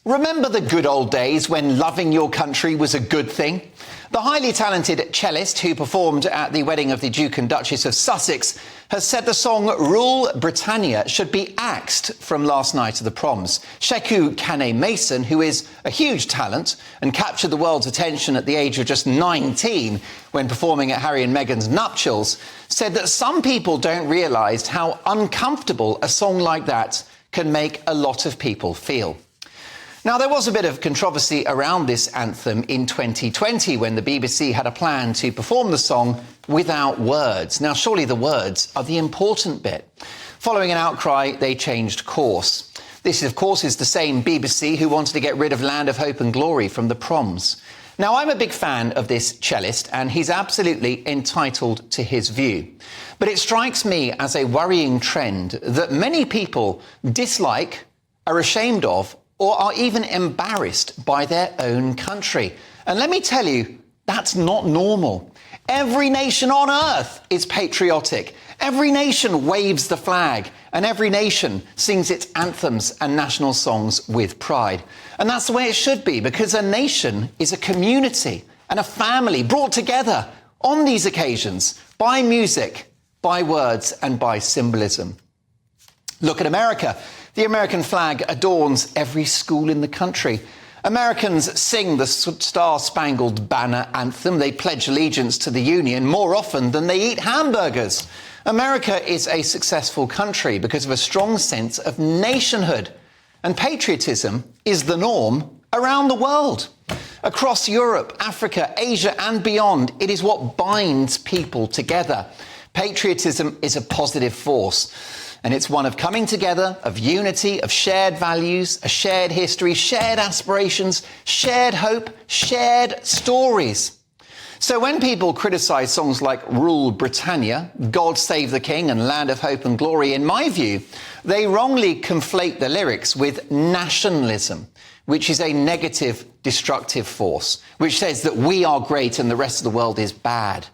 Remember the good old days when loving your country was a good thing? The highly talented cellist who performed at the wedding of the Duke and Duchess of Sussex has said the song Rule Britannia should be axed from last night of the proms. Sheku Kane-Mason, who is a huge talent and captured the world's attention at the age of just 19 when performing at Harry and Meghan's nuptials, said that some people don't realise how uncomfortable a song like that can make a lot of people feel. Now, there was a bit of controversy around this anthem in 2020 when the BBC had a plan to perform the song without words. Now, surely the words are the important bit. Following an outcry, they changed course. This, of course, is the same BBC who wanted to get rid of Land of Hope and Glory from the proms. Now, I'm a big fan of this cellist, and he's absolutely entitled to his view. But it strikes me as a worrying trend that many people dislike, are ashamed of, or are even embarrassed by their own country. And let me tell you, that's not normal. Every nation on earth is patriotic. Every nation waves the flag, and every nation sings its anthems and national songs with pride. And that's the way it should be, because a nation is a community and a family brought together on these occasions by music, by words, and by symbolism. Look at America. The American flag adorns every school in the country. Americans sing the Star-Spangled Banner anthem. They pledge allegiance to the Union more often than they eat hamburgers. America is a successful country because of a strong sense of nationhood. And patriotism is the norm around the world. Across Europe, Africa, Asia and beyond, it is what binds people together. Patriotism is a positive force. And it's one of coming together, of unity, of shared values, a shared history, shared aspirations, shared hope, shared stories. So when people criticise songs like Rule Britannia, God Save the King and Land of Hope and Glory, in my view, they wrongly conflate the lyrics with nationalism, which is a negative, destructive force, which says that we are great and the rest of the world is bad.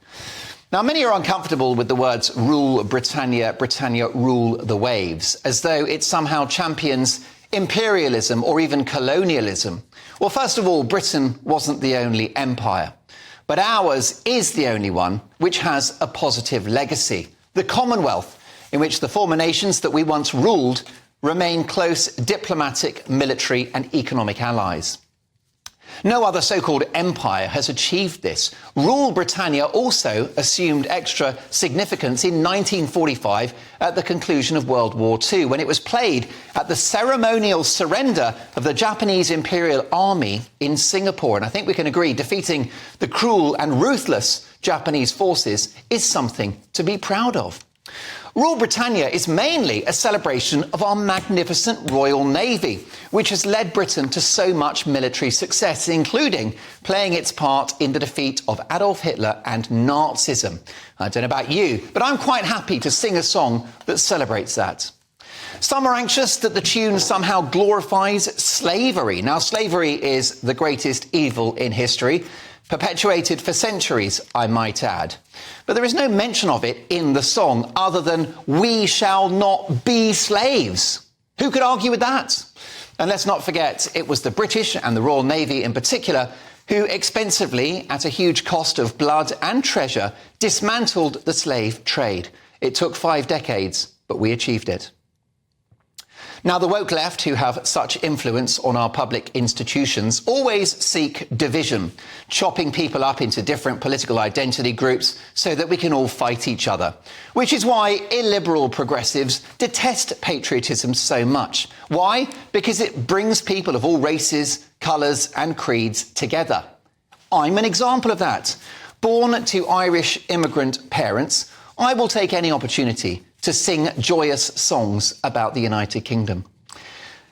Now, many are uncomfortable with the words Rule Britannia, Britannia rule the waves, as though it somehow champions imperialism or even colonialism. Well, first of all, Britain wasn't the only empire, but ours is the only one which has a positive legacy. The Commonwealth, in which the former nations that we once ruled remain close diplomatic, military and economic allies. No other so-called empire has achieved this. Rule Britannia also assumed extra significance in 1945 at the conclusion of World War II, when it was played at the ceremonial surrender of the Japanese Imperial Army in Singapore. And I think we can agree defeating the cruel and ruthless Japanese forces is something to be proud of. Rule Britannia is mainly a celebration of our magnificent Royal Navy, which has led Britain to so much military success, including playing its part in the defeat of Adolf Hitler and Nazism. I don't know about you, but I'm quite happy to sing a song that celebrates that. Some are anxious that the tune somehow glorifies slavery. Now, slavery is the greatest evil in history, perpetuated for centuries, I might add. But there is no mention of it in the song other than "we shall not be slaves." Who could argue with that? And let's not forget, it was the British and the Royal Navy in particular who expensively, at a huge cost of blood and treasure, dismantled the slave trade. It took 5 decades, but we achieved it. Now, the woke left, who have such influence on our public institutions, always seek division, chopping people up into different political identity groups so that we can all fight each other. Which is why illiberal progressives detest patriotism so much. Why? Because it brings people of all races, colours and creeds together. I'm an example of that. Born to Irish immigrant parents, I will take any opportunity to sing joyous songs about the United Kingdom.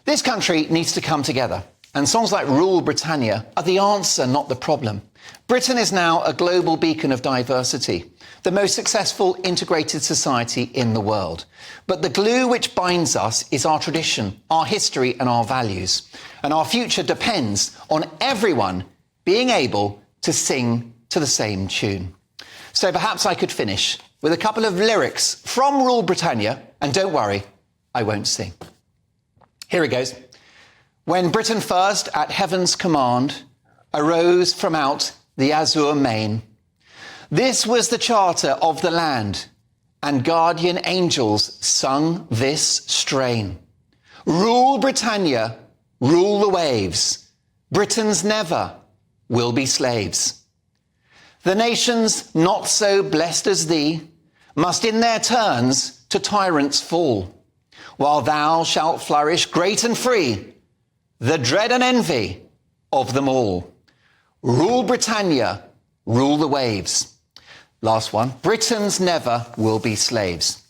This country needs to come together, and songs like Rule Britannia are the answer, not the problem. Britain is now a global beacon of diversity, the most successful integrated society in the world. But the glue which binds us is our tradition, our history and our values. And our future depends on everyone being able to sing to the same tune. So perhaps I could finish with a couple of lyrics from Rule Britannia, and don't worry, I won't sing. Here it goes. When Britain first, at heaven's command, arose from out the azure main, this was the charter of the land, and guardian angels sung this strain. Rule Britannia, rule the waves, Britons never will be slaves. The nations not so blessed as thee must in their turns to tyrants fall, while thou shalt flourish great and free, the dread and envy of them all. Rule Britannia, rule the waves. Last one. Britons never will be slaves.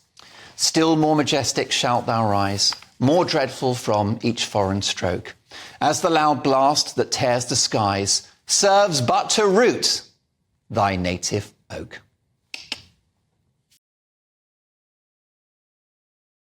Still more majestic shalt thou rise, more dreadful from each foreign stroke, as the loud blast that tears the skies serves but to root thy native oak.